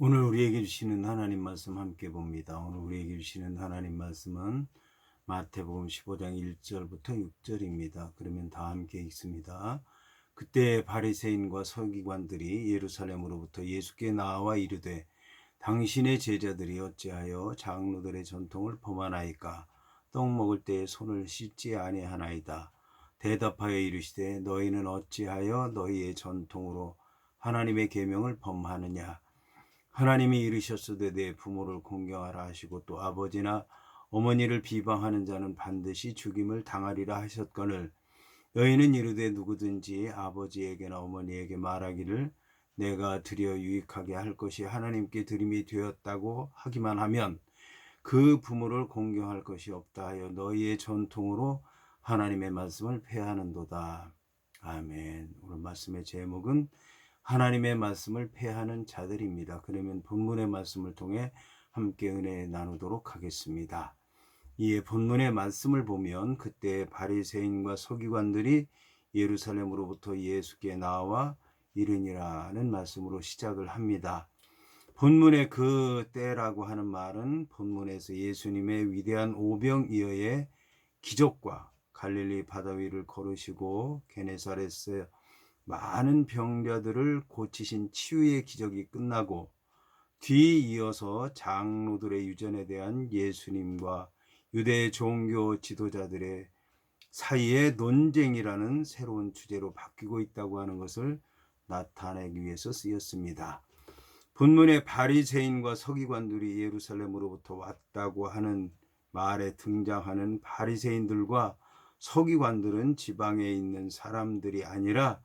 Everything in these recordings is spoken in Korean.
오늘 우리에게 주시는 하나님 말씀 함께 봅니다. 오늘 우리에게 주시는 하나님 말씀은 마태복음 15장 1절부터 6절입니다. 그러면 다 함께 읽습니다. 그때 바리새인과 서기관들이 예루살렘으로부터 예수께 나와 이르되 당신의 제자들이 어찌하여 장로들의 전통을 범하나이까? 떡 먹을 때에 손을 씻지 아니하나이다. 대답하여 이르시되 너희는 어찌하여 너희의 전통으로 하나님의 계명을 범하느냐? 하나님이 이르셨으되 내 부모를 공경하라 하시고 또 아버지나 어머니를 비방하는 자는 반드시 죽임을 당하리라 하셨거늘 너희는 이르되 누구든지 아버지에게나 어머니에게 말하기를 내가 드려 유익하게 할 것이 하나님께 드림이 되었다고 하기만 하면 그 부모를 공경할 것이 없다 하여 너희의 전통으로 하나님의 말씀을 폐하는도다. 아멘. 오늘 말씀의 제목은 하나님의 말씀을 폐하는 자들입니다. 그러면 본문의 말씀을 통해 함께 은혜 나누도록 하겠습니다. 이에 본문의 말씀을 보면 그때 바리새인과 서기관들이 예루살렘으로부터 예수께 나와 이르니라는 말씀으로 시작을 합니다. 본문의 그 때라고 하는 말은 본문에서 예수님의 위대한 오병이어의 기적과 갈릴리 바다 위를 걸으시고 게네사렛에 많은 병자들을 고치신 치유의 기적이 끝나고 뒤이어서 장로들의 유전에 대한 예수님과 유대 종교 지도자들의 사이의 논쟁이라는 새로운 주제로 바뀌고 있다고 하는 것을 나타내기 위해서 쓰였습니다. 본문의 바리새인과 서기관들이 예루살렘으로부터 왔다고 하는 말에 등장하는 바리새인들과 서기관들은 지방에 있는 사람들이 아니라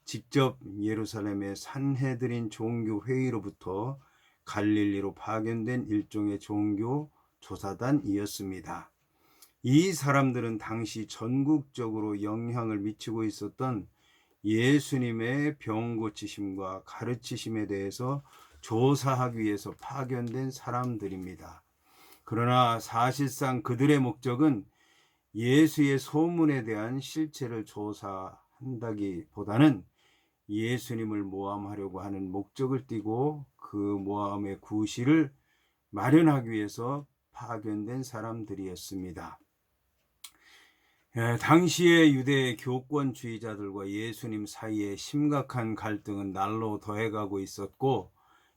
직접 예루살렘의 산헤드린 종교 회의로부터 갈릴리로 파견된 일종의 종교 조사단이었습니다. 이 사람들은 당시 전국적으로 영향을 미치고 있었던 예수님의 병 고치심과 가르치심에 대해서 조사하기 위해서 파견된 사람들입니다. 그러나 사실상 그들의 목적은 예수의 소문에 대한 실체를 조사한다기보다는 예수님을 모함하려고 하는 목적을 띠고 그 모함의 구실을 마련하기 위해서 파견된 사람들이었습니다. 당시의 유대 교권주의자들과 예수님 사이에 심각한 갈등은 날로 더해가고 있었고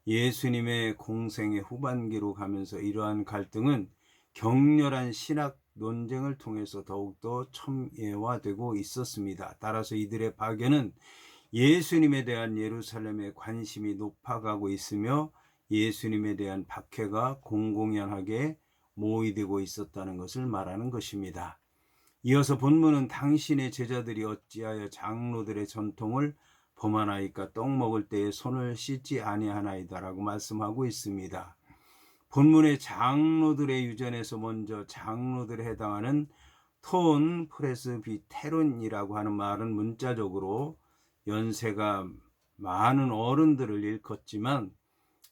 예수님의 공생의 후반기로 가면서 이러한 갈등은 격렬한 신학 논쟁을 통해서 더욱더 첨예화되고 있었습니다. 따라서 이들의 파견은 예수님에 대한 예루살렘의 관심이 높아가고 있으며 예수님에 대한 박해가 공공연하게 모의되고 있었다는 것을 말하는 것입니다. 이어서 본문은 당신의 제자들이 어찌하여 장로들의 전통을 범하나이까? 떡 먹을 때에 손을 씻지 아니하나이다라고 말씀하고 있습니다. 본문의 장로들의 유전에서 먼저 장로들에 해당하는 톤 프레스비테론이라고 하는 말은 문자적으로 연세가 많은 어른들을 일컫지만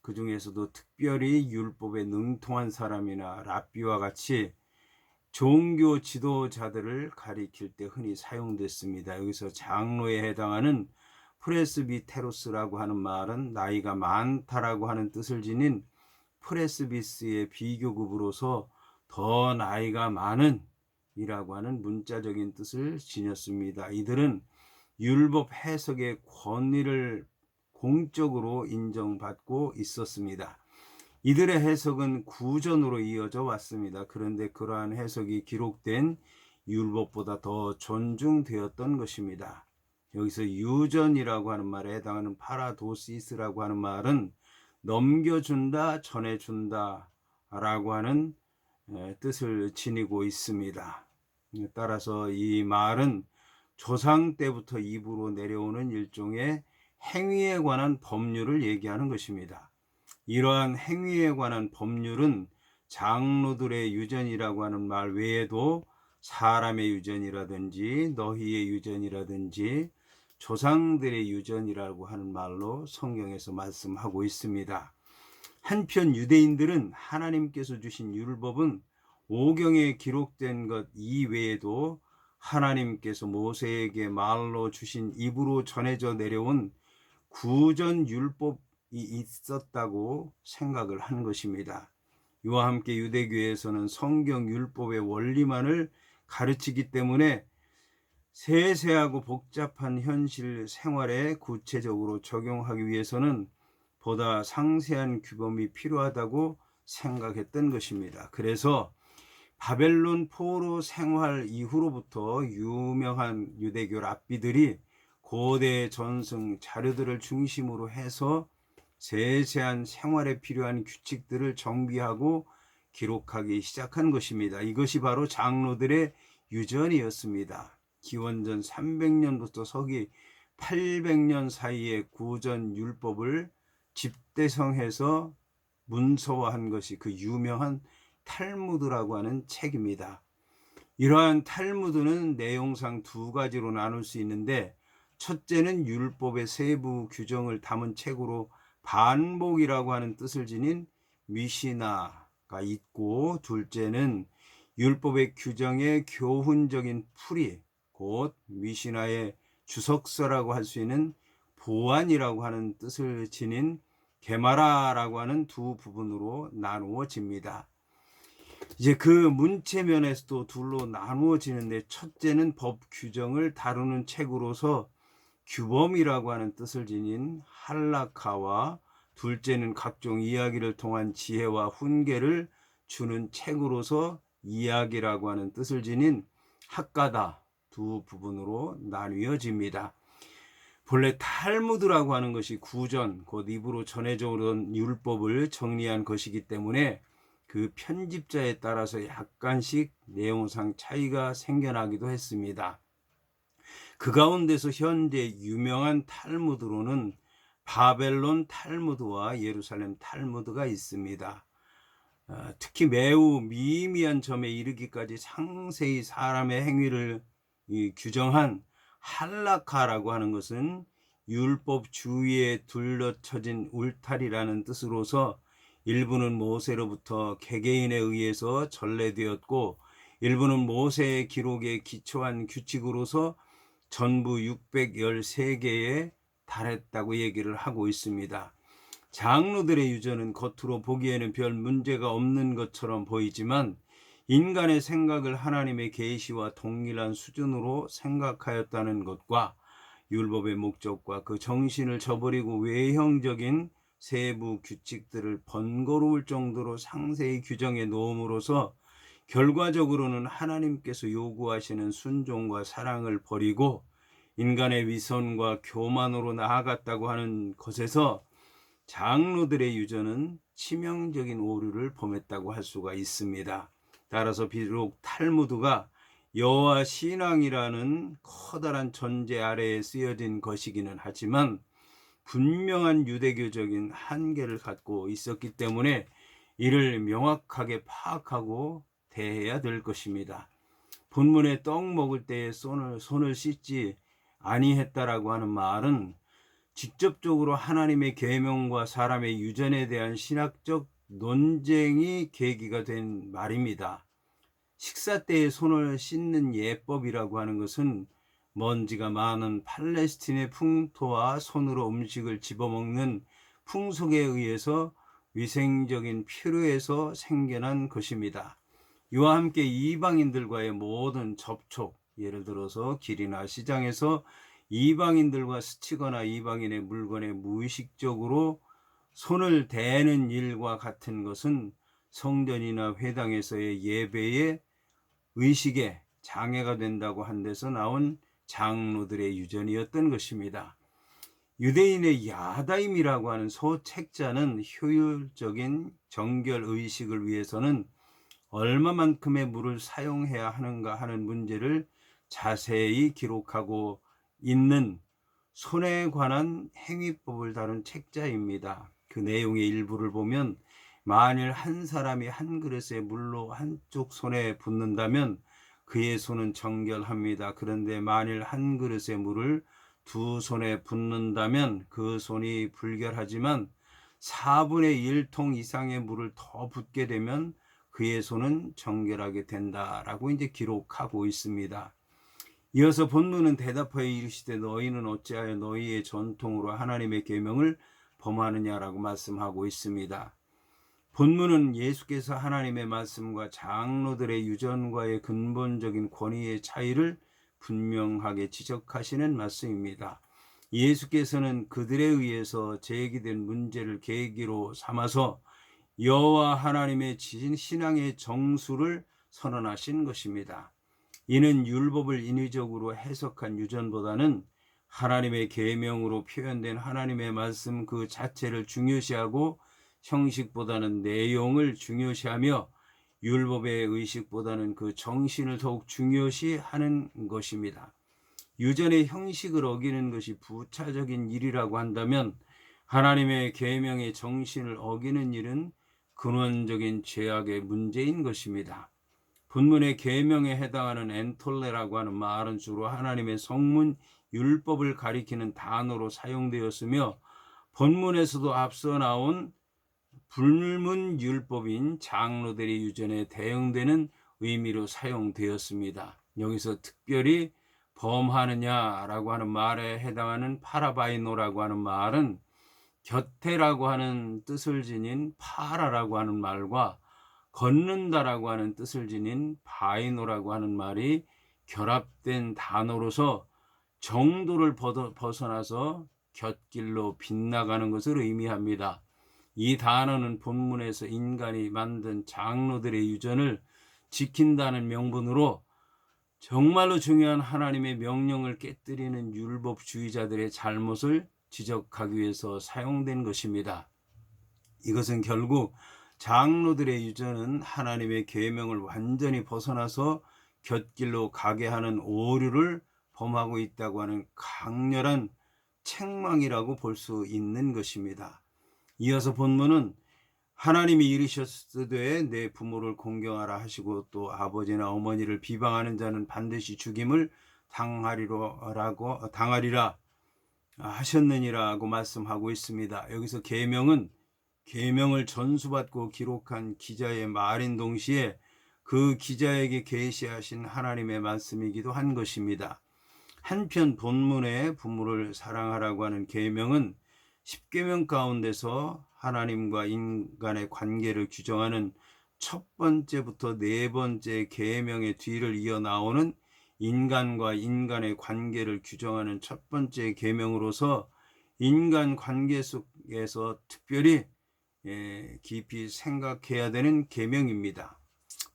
그 중에서도 특별히 율법에 능통한 사람이나 랍비와 같이 종교 지도자들을 가리킬 때 흔히 사용됐습니다. 여기서 장로에 해당하는 프레스비테로스라고 하는 말은 나이가 많다라고 하는 뜻을 지닌 프레스비스의 비교급으로서 더 나이가 많은 이라고 하는 문자적인 뜻을 지녔습니다. 이들은 율법 해석의 권위를 공적으로 인정받고 있었습니다. 이들의 해석은 구전으로 이어져 왔습니다. 그런데 그러한 해석이 기록된 율법보다 더 존중되었던 것입니다. 여기서 유전이라고 하는 말에 해당하는 파라도시스라고 하는 말은 넘겨준다, 전해준다 라고 하는 뜻을 지니고 있습니다. 따라서 이 말은 조상 때부터 입으로 내려오는 일종의 행위에 관한 법률을 얘기하는 것입니다. 이러한 행위에 관한 법률은 장로들의 유전이라고 하는 말 외에도 사람의 유전이라든지 너희의 유전이라든지 조상들의 유전이라고 하는 말로 성경에서 말씀하고 있습니다. 한편 유대인들은 하나님께서 주신 율법은 오경에 기록된 것 이외에도 하나님께서 모세에게 말로 주신 입으로 전해져 내려온 구전 율법 있었다고 생각을 한 것입니다. 이와 함께 유대교에서는 성경 율법의 원리만을 가르치기 때문에 세세하고 복잡한 현실 생활에 구체적으로 적용하기 위해서는 보다 상세한 규범이 필요하다고 생각했던 것입니다. 그래서 바벨론 포로 생활 이후로부터 유명한 유대교 랍비들이 고대 전승 자료들을 중심으로 해서 세세한 생활에 필요한 규칙들을 정비하고 기록하기 시작한 것입니다. 이것이 바로 장로들의 유전이었습니다. 기원전 300년부터 서기 800년 사이에 구전 율법을 집대성해서 문서화한 것이 그 유명한 탈무드라고 하는 책입니다. 이러한 탈무드는 내용상 두 가지로 나눌 수 있는데, 첫째는 율법의 세부 규정을 담은 책으로 반복이라고 하는 뜻을 지닌 미시나가 있고, 둘째는 율법의 규정의 교훈적인 풀이 곧 미시나의 주석서라고 할 수 있는 보안이라고 하는 뜻을 지닌 게마라라고 하는 두 부분으로 나누어집니다. 이제 그 문체면에서도 둘로 나누어지는데, 첫째는 법 규정을 다루는 책으로서 규범이라고 하는 뜻을 지닌 할라카와, 둘째는 각종 이야기를 통한 지혜와 훈계를 주는 책으로서 이야기라고 하는 뜻을 지닌 학가다, 두 부분으로 나뉘어집니다. 본래 탈무드라고 하는 것이 구전, 곧 입으로 전해져 오던 율법을 정리한 것이기 때문에 그 편집자에 따라서 약간씩 내용상 차이가 생겨나기도 했습니다. 그 가운데서 현재 유명한 탈무드로는 바벨론 탈무드와 예루살렘 탈무드가 있습니다. 특히 매우 미미한 점에 이르기까지 상세히 사람의 행위를 규정한 할라카라고 하는 것은 율법 주위에 둘러쳐진 울타리라는 뜻으로서 일부는 모세로부터 개개인에 의해서 전래되었고, 일부는 모세의 기록에 기초한 규칙으로서 전부 613개에 달했다고 얘기를 하고 있습니다. 장로들의 유전은 겉으로 보기에는 별 문제가 없는 것처럼 보이지만, 인간의 생각을 하나님의 계시와 동일한 수준으로 생각하였다는 것과 율법의 목적과 그 정신을 저버리고 외형적인 세부 규칙들을 번거로울 정도로 상세히 규정해 놓음으로써 결과적으로는 하나님께서 요구하시는 순종과 사랑을 버리고 인간의 위선과 교만으로 나아갔다고 하는 것에서 장로들의 유전은 치명적인 오류를 범했다고 할 수가 있습니다. 따라서 비록 탈무드가 여호와 신앙이라는 커다란 전제 아래에 쓰여진 것이기는 하지만 분명한 유대교적인 한계를 갖고 있었기 때문에 이를 명확하게 파악하고 대해야 될 것입니다. 본문에 떡 먹을 때에 손을 씻지 아니했다라고 하는 말은 직접적으로 하나님의 계명과 사람의 유전에 대한 신학적 논쟁이 계기가 된 말입니다. 식사 때에 손을 씻는 예법이라고 하는 것은 먼지가 많은 팔레스틴의 풍토와 손으로 음식을 집어먹는 풍속에 의해서 위생적인 필요에서 생겨난 것입니다. 이와 함께 이방인들과의 모든 접촉, 예를 들어서 길이나 시장에서 이방인들과 스치거나 이방인의 물건에 무의식적으로 손을 대는 일과 같은 것은 성전이나 회당에서의 예배의 의식에 장애가 된다고 한 데서 나온 장로들의 유전이었던 것입니다. 유대인의 야다임이라고 하는 소책자는 효율적인 정결 의식을 위해서는 얼마만큼의 물을 사용해야 하는가 하는 문제를 자세히 기록하고 있는 손에 관한 행위법을 다룬 책자입니다. 그 내용의 일부를 보면, 만일 한 사람이 한 그릇의 물로 한쪽 손에 붓는다면 그의 손은 정결합니다. 그런데 만일 한 그릇의 물을 두 손에 붓는다면 그 손이 불결하지만 4분의 1통 이상의 물을 더 붓게 되면 그의 손은 정결하게 된다라고 이제 기록하고 있습니다. 이어서 본문은 대답하여 이르시되 너희는 어찌하여 너희의 전통으로 하나님의 계명을 범하느냐라고 말씀하고 있습니다. 본문은 예수께서 하나님의 말씀과 장로들의 유전과의 근본적인 권위의 차이를 분명하게 지적하시는 말씀입니다. 예수께서는 그들에 의해서 제기된 문제를 계기로 삼아서 여호와 하나님의 신앙의 정수를 선언하신 것입니다. 이는 율법을 인위적으로 해석한 유전보다는 하나님의 계명으로 표현된 하나님의 말씀 그 자체를 중요시하고 형식보다는 내용을 중요시하며 율법의 의식보다는 그 정신을 더욱 중요시하는 것입니다. 유전의 형식을 어기는 것이 부차적인 일이라고 한다면 하나님의 계명의 정신을 어기는 일은 근원적인 죄악의 문제인 것입니다. 본문의 계명에 해당하는 엔톨레라고 하는 말은 주로 하나님의 성문 율법을 가리키는 단어로 사용되었으며 본문에서도 앞서 나온 불문 율법인 장로들의 유전에 대응되는 의미로 사용되었습니다. 여기서 특별히 범하느냐라고 하는 말에 해당하는 파라바이노라고 하는 말은 곁에라고 하는 뜻을 지닌 파라라고 하는 말과 걷는다라고 하는 뜻을 지닌 바이노라고 하는 말이 결합된 단어로서 정도를 벗어나서 곁길로 빗나가는 것을 의미합니다. 이 단어는 본문에서 인간이 만든 장로들의 유전을 지킨다는 명분으로 정말로 중요한 하나님의 명령을 깨뜨리는 율법주의자들의 잘못을 지적하기 위해서 사용된 것입니다. 이것은 결국 장로들의 유전은 하나님의 계명을 완전히 벗어나서 곁길로 가게 하는 오류를 범하고 있다고 하는 강렬한 책망이라고 볼 수 있는 것입니다. 이어서 본문은 하나님이 이르셨으되 내 부모를 공경하라 하시고 또 아버지나 어머니를 비방하는 자는 반드시 죽임을 당하리라 하셨느니라고 말씀하고 있습니다. 여기서 계명을 전수받고 기록한 기자의 말인 동시에 그 기자에게 계시하신 하나님의 말씀이기도 한 것입니다. 한편 본문의 부모를 사랑하라고 하는 계명은 십계명 가운데서 하나님과 인간의 관계를 규정하는 첫 번째부터 네 번째 계명의 뒤를 이어 나오는 인간과 인간의 관계를 규정하는 첫 번째 계명으로서 인간 관계 속에서 특별히 깊이 생각해야 되는 계명입니다.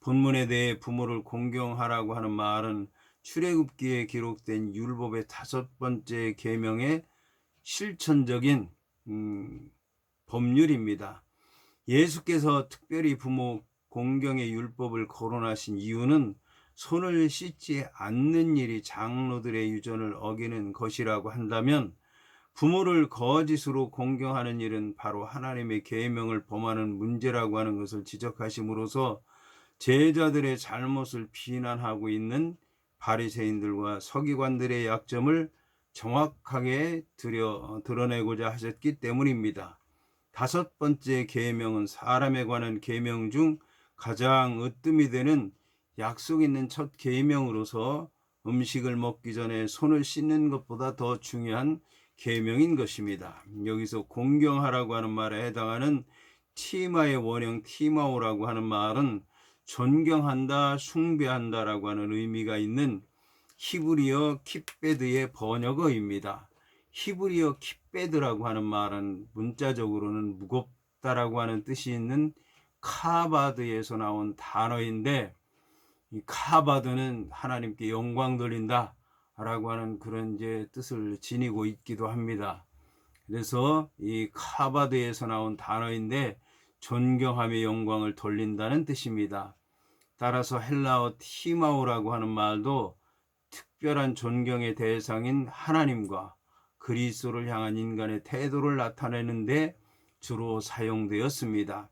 본문에 대해 부모를 공경하라고 하는 말은 출애굽기에 기록된 율법의 다섯 번째 계명의 실천적인 법률입니다. 예수께서 특별히 부모 공경의 율법을 거론하신 이유는 손을 씻지 않는 일이 장로들의 유전을 어기는 것이라고 한다면 부모를 거짓으로 공경하는 일은 바로 하나님의 계명을 범하는 문제라고 하는 것을 지적하심으로써 제자들의 잘못을 비난하고 있는 바리새인들과 서기관들의 약점을 정확하게 드러내고자 하셨기 때문입니다. 다섯 번째 계명은 사람에 관한 계명 중 가장 으뜸이 되는 약속 있는 첫 계명으로서 음식을 먹기 전에 손을 씻는 것보다 더 중요한 계명인 것입니다. 여기서 공경하라고 하는 말에 해당하는 티마의 원형 티마오라고 하는 말은 존경한다, 숭배한다라고 하는 의미가 있는 히브리어 킵베드의 번역어입니다. 히브리어 킵베드라고 하는 말은 문자적으로는 무겁다라고 하는 뜻이 있는 카바드에서 나온 단어인데, 이 카바드는 하나님께 영광 돌린다 라고 하는 그런 이제 뜻을 지니고 있기도 합니다. 그래서 이 카바드에서 나온 단어인데 존경하며 영광을 돌린다는 뜻입니다. 따라서 헬라어 티마오라고 하는 말도 특별한 존경의 대상인 하나님과 그리스도를 향한 인간의 태도를 나타내는데 주로 사용되었습니다.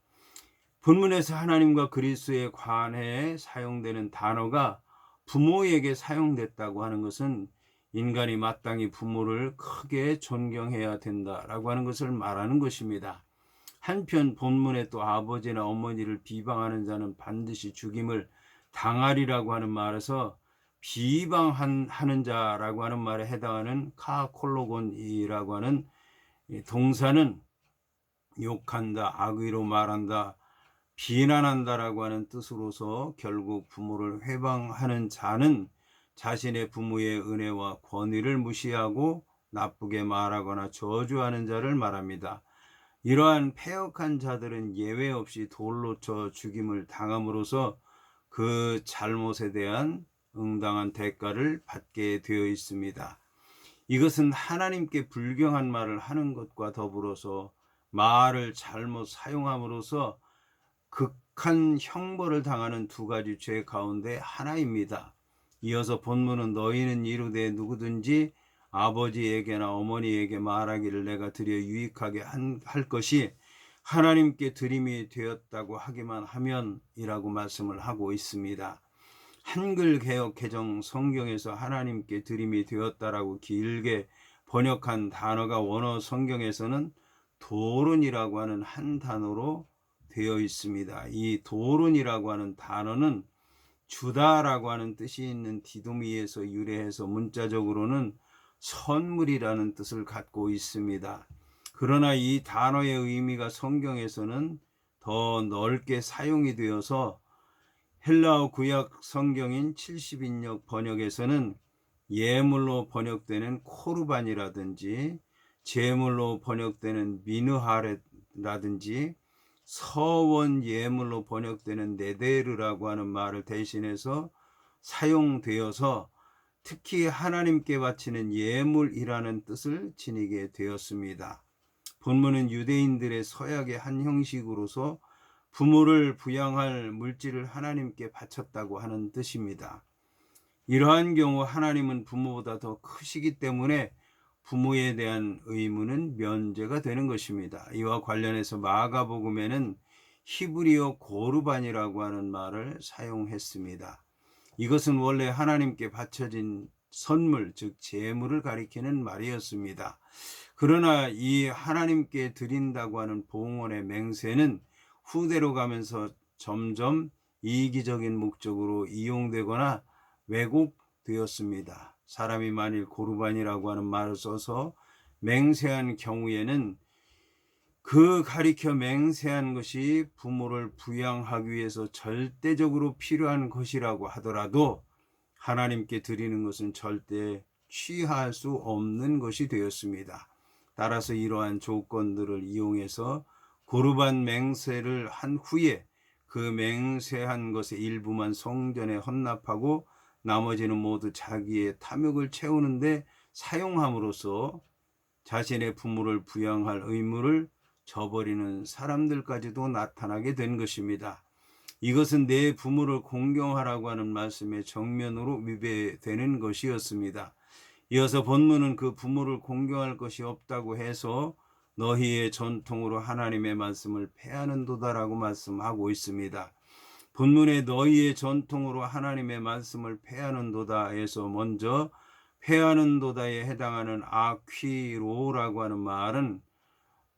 본문에서 하나님과 그리스도에 관해 사용되는 단어가 부모에게 사용됐다고 하는 것은 인간이 마땅히 부모를 크게 존경해야 된다라고 하는 것을 말하는 것입니다. 한편 본문에 또 아버지나 어머니를 비방하는 자는 반드시 죽임을 당하리라고 하는 말에서 비방하는 자라고 하는 말에 해당하는 카콜로곤이라고 하는 동사는 욕한다, 악의로 말한다, 비난한다라고 하는 뜻으로서 결국 부모를 회방하는 자는 자신의 부모의 은혜와 권위를 무시하고 나쁘게 말하거나 저주하는 자를 말합니다. 이러한 패역한 자들은 예외 없이 돌로 쳐 죽임을 당함으로써 그 잘못에 대한 응당한 대가를 받게 되어 있습니다. 이것은 하나님께 불경한 말을 하는 것과 더불어서 말을 잘못 사용함으로써 극한 형벌을 당하는 두 가지 죄 가운데 하나입니다. 이어서 본문은 너희는 이르되 누구든지 아버지에게나 어머니에게 말하기를 내가 드려 유익하게 할 것이 하나님께 드림이 되었다고 하기만 하면 이라고 말씀을 하고 있습니다. 한글 개역 개정 성경에서 하나님께 드림이 되었다라고 길게 번역한 단어가 원어 성경에서는 도론이라고 하는 한 단어로 되어 있습니다. 이 도론이라고 하는 단어는 주다라고 하는 뜻이 있는 디도미에서 유래해서 문자적으로는 선물이라는 뜻을 갖고 있습니다. 그러나 이 단어의 의미가 성경에서는 더 넓게 사용이 되어서 헬라어 구약 성경인 70인역 번역에서는 예물로 번역되는 코르반이라든지 제물로 번역되는 미느하렛라든지 서원 예물로 번역되는 네데르라고 하는 말을 대신해서 사용되어서 특히 하나님께 바치는 예물이라는 뜻을 지니게 되었습니다. 본문은 유대인들의 서약의 한 형식으로서 부모를 부양할 물질을 하나님께 바쳤다고 하는 뜻입니다. 이러한 경우 하나님은 부모보다 더 크시기 때문에 부모에 대한 의무는 면제가 되는 것입니다. 이와 관련해서 마가복음에는 히브리어 고르반이라고 하는 말을 사용했습니다. 이것은 원래 하나님께 바쳐진 선물, 즉 제물을 가리키는 말이었습니다. 그러나 이 하나님께 드린다고 하는 봉헌의 맹세는 후대로 가면서 점점 이기적인 목적으로 이용되거나 왜곡되었습니다. 사람이 만일 고르반이라고 하는 말을 써서 맹세한 경우에는 그 가리켜 맹세한 것이 부모를 부양하기 위해서 절대적으로 필요한 것이라고 하더라도 하나님께 드리는 것은 절대 취할 수 없는 것이 되었습니다. 따라서 이러한 조건들을 이용해서 고르반 맹세를 한 후에 그 맹세한 것의 일부만 성전에 헌납하고 나머지는 모두 자기의 탐욕을 채우는데 사용함으로써 자신의 부모를 부양할 의무를 저버리는 사람들까지도 나타나게 된 것입니다. 이것은 내 부모를 공경하라고 하는 말씀에 정면으로 위배되는 것이었습니다. 이어서 본문은 그 부모를 공경할 것이 없다고 해서 너희의 전통으로 하나님의 말씀을 폐하는도다라고 말씀하고 있습니다. 본문에 너희의 전통으로 하나님의 말씀을 폐하는도다에서 먼저 폐하는도다에 해당하는 아퀴로라고 하는 말은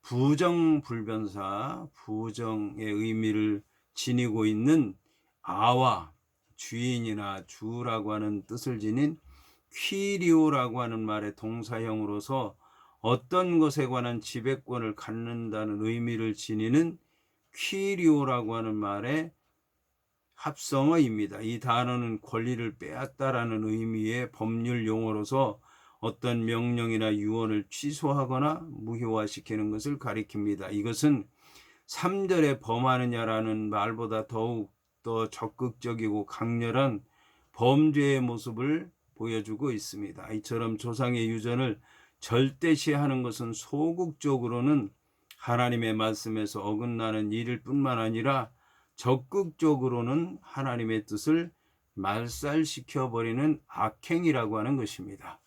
부정불변사, 부정의 의미를 지니고 있는 아와 주인이나 주라고 하는 뜻을 지닌 퀴리오라고 하는 말의 동사형으로서 어떤 것에 관한 지배권을 갖는다는 의미를 지니는 퀴리오라고 하는 말의 합성어입니다. 이 단어는 권리를 빼앗다라는 의미의 법률 용어로서 어떤 명령이나 유언을 취소하거나 무효화시키는 것을 가리킵니다. 이것은 3절에 범하느냐라는 말보다 더욱 더 적극적이고 강렬한 범죄의 모습을 보여주고 있습니다. 이처럼 조상의 유전을 절대시하는 것은 소극적으로는 하나님의 말씀에서 어긋나는 일일 뿐만 아니라 적극적으로는 하나님의 뜻을 말살시켜버리는 악행이라고 하는 것입니다.